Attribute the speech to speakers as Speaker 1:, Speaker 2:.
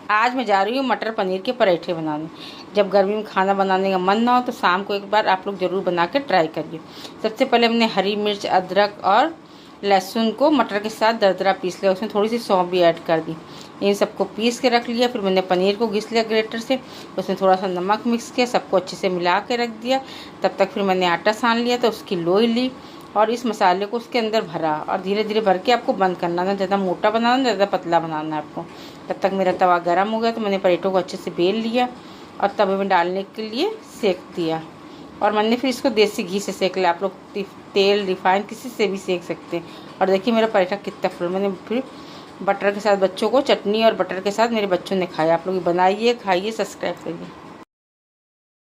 Speaker 1: आज मैं जा रही हूँ मटर पनीर के पराठे बनाने। जब गर्मी में खाना बनाने का मन ना हो तो शाम को एक बार आप लोग ज़रूर बना के ट्राई करिए। सबसे पहले हमने हरी मिर्च, अदरक और लहसुन को मटर के साथ दरदरा पीस लिया। उसमें थोड़ी सी सौंफ भी ऐड कर दी। इन सबको पीस के रख लिया। फिर मैंने पनीर को घिस लिया ग्रेटर से। उसमें थोड़ा सा नमक मिक्स किया, सबको अच्छे से मिला के रख दिया। तब तक फिर मैंने आटा सान लिया तो उसकी लोई ली और इस मसाले को उसके अंदर भरा और धीरे धीरे भर के आपको बंद करना, ना ज़्यादा मोटा बनाना ना ज़्यादा पतला बनाना है आपको। तब तक मेरा तवा गर्म हो गया तो मैंने पराठों को अच्छे से बेल लिया और तवे में डालने के लिए सेक दिया। और मैंने फिर इसको देसी घी से सेक लिया। आप लोग तेल, रिफाइन किसी से भी सेक सकते हैं। और देखिए मेरा पराठा कितना फुल। मैंने फिर बटर के साथ बच्चों को, चटनी और बटर के साथ मेरे बच्चों ने खाया। आप लोग बनाइए, खाइए, सब्सक्राइब करिए।